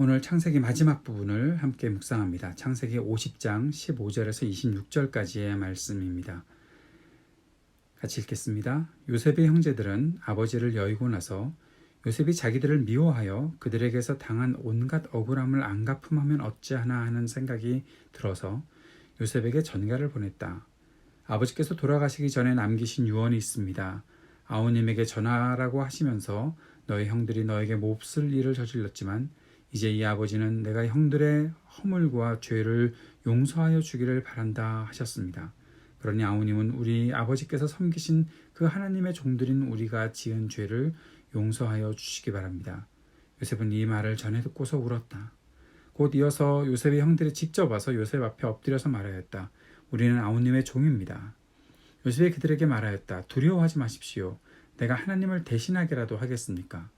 오늘 창세기 마지막 부분을 함께 묵상합니다. 창세기 50장 15절에서 26절까지의 말씀입니다. 같이 읽겠습니다. 요셉의 형제들은 아버지를 여의고 나서 요셉이 자기들을 미워하여 그들에게서 당한 온갖 억울함을 안 갚음하면 어찌하나 하는 생각이 들어서 요셉에게 전가를 보냈다. 아버지께서 돌아가시기 전에 남기신 유언이 있습니다. 아우님에게 전하라고 하시면서 너희 형들이 너에게 몹쓸 일을 저질렀지만 이제 이 아버지는 내가 형들의 허물과 죄를 용서하여 주기를 바란다 하셨습니다. 그러니 아우님은 우리 아버지께서 섬기신 그 하나님의 종들인 우리가 지은 죄를 용서하여 주시기 바랍니다. 요셉은 이 말을 전해 듣고서 울었다. 곧 이어서 요셉의 형들이 직접 와서 요셉 앞에 엎드려서 말하였다. 우리는 아우님의 종입니다. 요셉이 그들에게 말하였다. 두려워하지 마십시오. 내가 하나님을 대신하게라도 하겠습니까?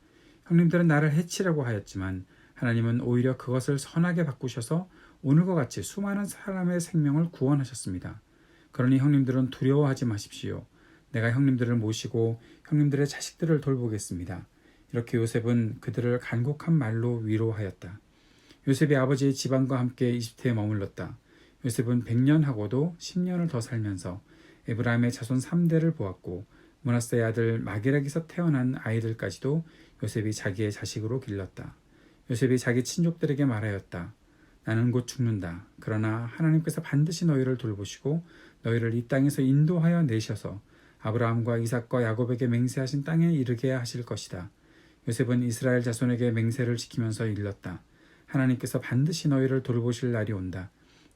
형님들은 나를 해치려고 하였지만 하나님은 오히려 그것을 선하게 바꾸셔서 오늘과 같이 수많은 사람의 생명을 구원하셨습니다. 그러니 형님들은 두려워하지 마십시오. 내가 형님들을 모시고 형님들의 자식들을 돌보겠습니다. 이렇게 요셉은 그들을 간곡한 말로 위로하였다. 요셉이 아버지의 집안과 함께 이집트에 머물렀다. 요셉은 100년하고도 10년을 더 살면서 에브라임의 자손 3대를 보았고 므낫세의 아들 마게락에서 태어난 아이들까지도 요셉이 자기의 자식으로 길렀다. 요셉이 자기 친족들에게 말하였다. 나는 곧 죽는다. 그러나 하나님께서 반드시 너희를 돌보시고 너희를 이 땅에서 인도하여 내셔서 아브라함과 이삭과 야곱에게 맹세하신 땅에 이르게 하실 것이다. 요셉은 이스라엘 자손에게 맹세를 지키면서 일렀다. 하나님께서 반드시 너희를 돌보실 날이 온다.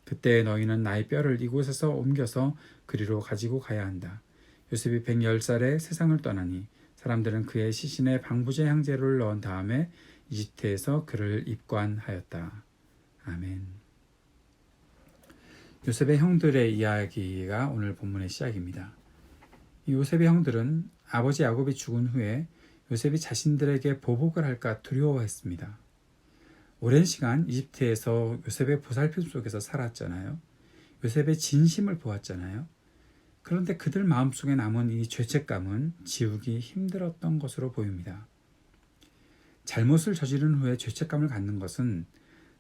그때 너희는 나의 뼈를 이곳에서 옮겨서 그리로 가지고 가야 한다. 요셉이 110살에 세상을 떠나니 사람들은 그의 시신에 방부제 향재료를 넣은 다음에 이집트에서 그를 입관하였다. 아멘. 요셉의 형들의 이야기가 오늘 본문의 시작입니다. 이 요셉의 형들은 아버지 야곱이 죽은 후에 요셉이 자신들에게 보복을 할까 두려워했습니다. 오랜 시간 이집트에서 요셉의 보살핌 속에서 살았잖아요. 요셉의 진심을 보았잖아요. 그런데 그들 마음속에 남은 이 죄책감은 지우기 힘들었던 것으로 보입니다. 잘못을 저지른 후에 죄책감을 갖는 것은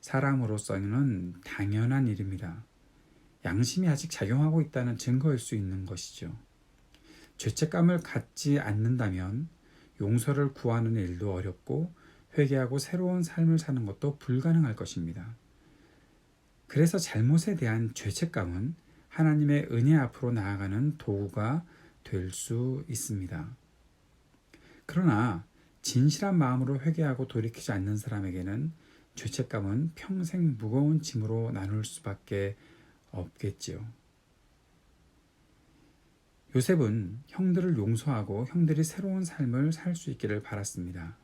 사람으로서는 당연한 일입니다. 양심이 아직 작용하고 있다는 증거일 수 있는 것이죠. 죄책감을 갖지 않는다면 용서를 구하는 일도 어렵고 회개하고 새로운 삶을 사는 것도 불가능할 것입니다. 그래서 잘못에 대한 죄책감은 하나님의 은혜 앞으로 나아가는 도구가 될 수 있습니다. 그러나 진실한 마음으로 회개하고 돌이키지 않는 사람에게는 죄책감은 평생 무거운 짐으로 나눌 수밖에 없겠지요. 요셉은 형들을 용서하고 형들이 새로운 삶을 살 수 있기를 바랐습니다.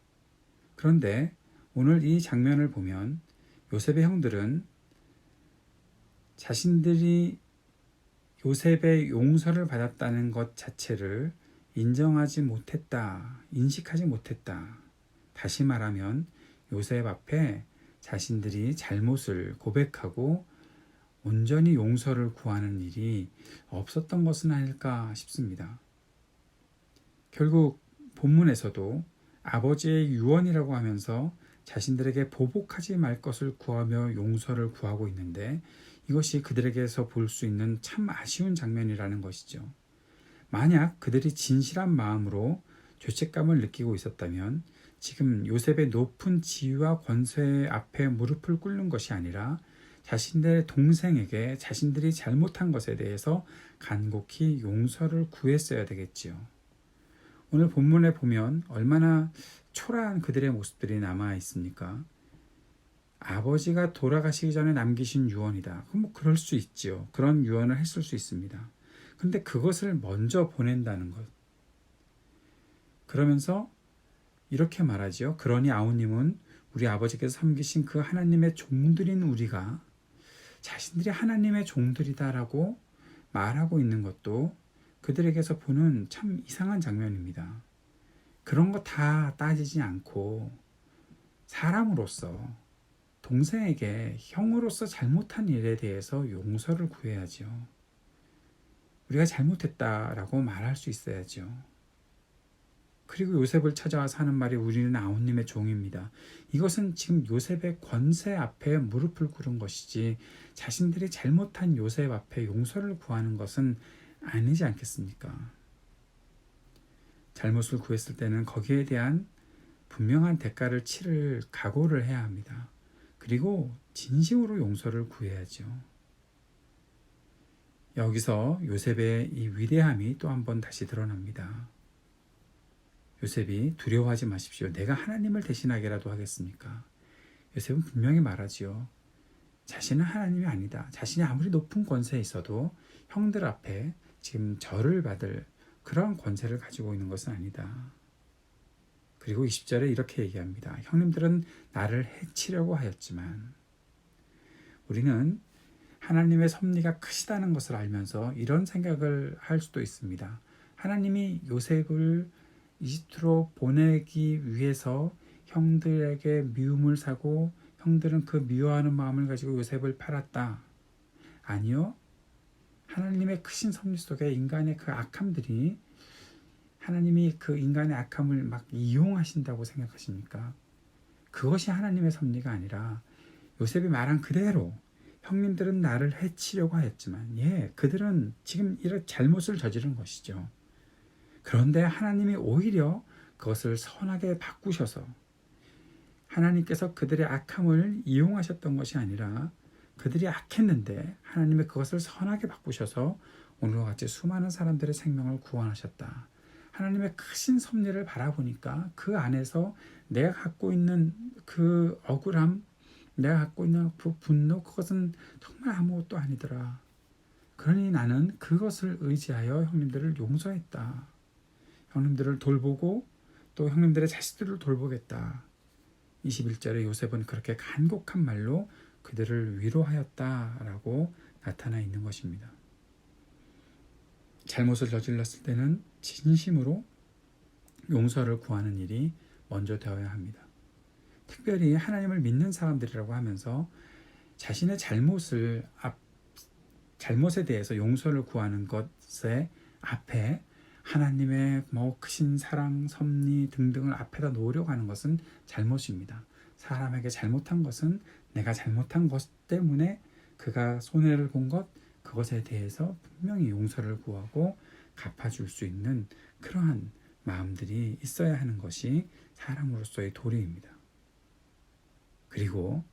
그런데 오늘 이 장면을 보면 요셉의 형들은 자신들이 요셉의 용서를 받았다는 것 자체를 인정하지 못했다, 인식하지 못했다. 다시 말하면 요셉 앞에 자신들이 잘못을 고백하고 온전히 용서를 구하는 일이 없었던 것은 아닐까 싶습니다. 결국 본문에서도 아버지의 유언이라고 하면서 자신들에게 보복하지 말 것을 구하며 용서를 구하고 있는데 이것이 그들에게서 볼 수 있는 참 아쉬운 장면이라는 것이죠. 만약 그들이 진실한 마음으로 죄책감을 느끼고 있었다면 지금 요셉의 높은 지위와 권세 앞에 무릎을 꿇는 것이 아니라 자신들의 동생에게 자신들이 잘못한 것에 대해서 간곡히 용서를 구했어야 되겠지요. 오늘 본문에 보면 얼마나 초라한 그들의 모습들이 남아 있습니까? 아버지가 돌아가시기 전에 남기신 유언이다. 그럼 그럴 수 있지요. 그런 유언을 했을 수 있습니다. 근데 그것을 먼저 보낸다는 것. 그러면서 이렇게 말하지요. 그러니 아우님은 우리 아버지께서 섬기신 그 하나님의 종들인 우리가 자신들이 하나님의 종들이다라고 말하고 있는 것도 그들에게서 보는 참 이상한 장면입니다. 그런 거 다 따지지 않고 사람으로서 동생에게 형으로서 잘못한 일에 대해서 용서를 구해야죠. 우리가 잘못했다라고 말할 수 있어야죠. 그리고 요셉을 찾아와서 하는 말이 우리는 아우님의 종입니다. 이것은 지금 요셉의 권세 앞에 무릎을 꿇은 것이지 자신들이 잘못한 요셉 앞에 용서를 구하는 것은 아니지 않겠습니까? 잘못을 구했을 때는 거기에 대한 분명한 대가를 치를 각오를 해야 합니다. 그리고 진심으로 용서를 구해야죠. 여기서 요셉의 이 위대함이 또 한 번 다시 드러납니다. 요셉이 두려워하지 마십시오. 내가 하나님을 대신하게라도 하겠습니까? 요셉은 분명히 말하지요. 자신은 하나님이 아니다. 자신이 아무리 높은 권세에 있어도 형들 앞에 지금 절을 받을 그러한 권세를 가지고 있는 것은 아니다. 그리고 20절에 이렇게 얘기합니다. 형님들은 나를 해치려고 하였지만 우리는 하나님의 섭리가 크시다는 것을 알면서 이런 생각을 할 수도 있습니다. 하나님이 요셉을 이집트로 보내기 위해서 형들에게 미움을 사고 형들은 그 미워하는 마음을 가지고 요셉을 팔았다. 아니요. 하나님의 크신 섭리 속에 인간의 그 악함들이 하나님이 그 인간의 악함을 막 이용하신다고 생각하십니까? 그것이 하나님의 섭리가 아니라 요셉이 말한 그대로 형님들은 나를 해치려고 하였지만 그들은 지금 이런 잘못을 저지른 것이죠. 그런데 하나님이 오히려 그것을 선하게 바꾸셔서 하나님께서 그들의 악함을 이용하셨던 것이 아니라 그들이 악했는데 하나님이 그것을 선하게 바꾸셔서 오늘과 같이 수많은 사람들의 생명을 구원하셨다. 하나님의 크신 섭리를 바라보니까 그 안에서 내가 갖고 있는 그 억울함, 내가 갖고 있는 그 분노, 그것은 정말 아무것도 아니더라. 그러니 나는 그것을 의지하여 형님들을 용서했다. 형님들을 돌보고 또 형님들의 자식들을 돌보겠다. 21절에 요셉은 그렇게 간곡한 말로 그들을 위로하였다라고 나타나 있는 것입니다. 잘못을 저질렀을 때는 진심으로 용서를 구하는 일이 먼저 되어야 합니다. 특별히 하나님을 믿는 사람들이라고 하면서 자신의 잘못에 대해서 용서를 구하는 것의 앞에 하나님의 크신 사랑, 섭리 등등을 앞에다 놓으려고 하는 것은 잘못입니다. 사람에게 잘못한 것은 내가 잘못한 것 때문에 그가 손해를 본 것, 그것에 대해서 분명히 용서를 구하고 갚아줄 수 있는 그러한 마음들이 있어야 하는 것이 사람으로서의 도리입니다. 그리고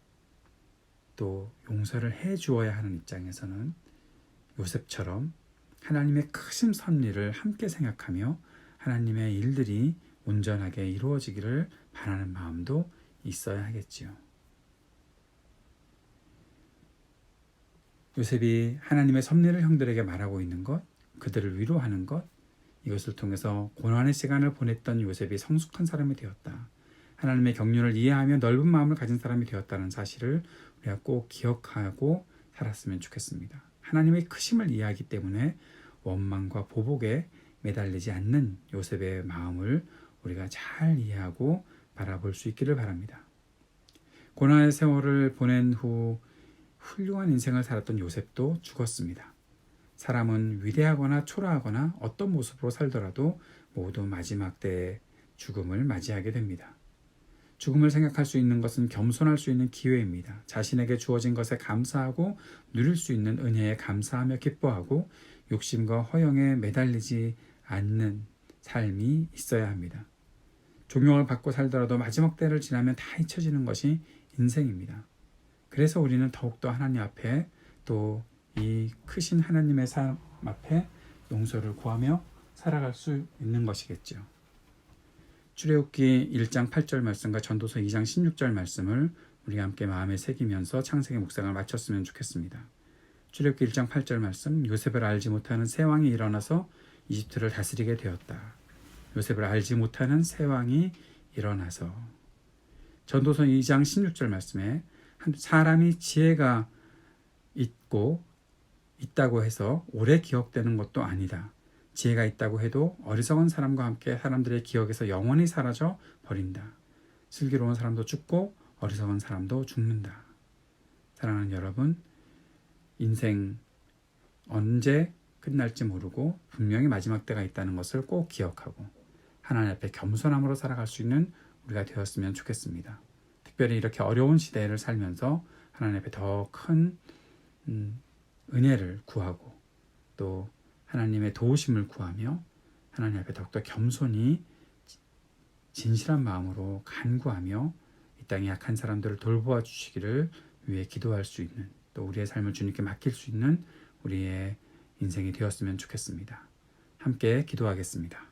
또 용서를 해 주어야 하는 입장에서는 요셉처럼 하나님의 크신 섭리를 함께 생각하며 하나님의 일들이 온전하게 이루어지기를 바라는 마음도 있어야 하겠지요. 요셉이 하나님의 섭리를 형들에게 말하고 있는 것, 그들을 위로하는 것, 이것을 통해서 고난의 시간을 보냈던 요셉이 성숙한 사람이 되었다. 하나님의 경륜을 이해하며 넓은 마음을 가진 사람이 되었다는 사실을 우리가 꼭 기억하고 살았으면 좋겠습니다. 하나님의 크심을 이해하기 때문에 원망과 보복에 매달리지 않는 요셉의 마음을 우리가 잘 이해하고 바라볼 수 있기를 바랍니다. 고난의 세월을 보낸 후 훌륭한 인생을 살았던 요셉도 죽었습니다. 사람은 위대하거나 초라하거나 어떤 모습으로 살더라도 모두 마지막 때의 죽음을 맞이하게 됩니다. 죽음을 생각할 수 있는 것은 겸손할 수 있는 기회입니다. 자신에게 주어진 것에 감사하고 누릴 수 있는 은혜에 감사하며 기뻐하고 욕심과 허영에 매달리지 않는 삶이 있어야 합니다. 존경을 받고 살더라도 마지막 때를 지나면 다 잊혀지는 것이 인생입니다. 그래서 우리는 더욱더 하나님 앞에 또 이 크신 하나님의 삶 앞에 용서를 구하며 살아갈 수 있는 것이겠죠. 출애굽기 1장 8절 말씀과 전도서 2장 16절 말씀을 우리 함께 마음에 새기면서 창세기 묵상을 마쳤으면 좋겠습니다. 출애굽기 1장 8절 말씀, 요셉을 알지 못하는 새 왕이 일어나서 이집트를 다스리게 되었다. 요셉을 알지 못하는 새 왕이 일어나서. 전도서 2장 16절 말씀에 사람이 지혜가 있다고 해서 오래 기억되는 것도 아니다. 지혜가 있다고 해도 어리석은 사람과 함께 사람들의 기억에서 영원히 사라져 버린다. 슬기로운 사람도 죽고 어리석은 사람도 죽는다. 사랑하는 여러분, 인생 언제 끝날지 모르고 분명히 마지막 때가 있다는 것을 꼭 기억하고 하나님 앞에 겸손함으로 살아갈 수 있는 우리가 되었으면 좋겠습니다. 특별히 이렇게 어려운 시대를 살면서 하나님 앞에 더 큰 은혜를 구하고 또 하나님의 도우심을 구하며 하나님 앞에 더욱더 겸손히 진실한 마음으로 간구하며 이 땅의 약한 사람들을 돌보아 주시기를 위해 기도할 수 있는, 또 우리의 삶을 주님께 맡길 수 있는 우리의 인생이 되었으면 좋겠습니다. 함께 기도하겠습니다.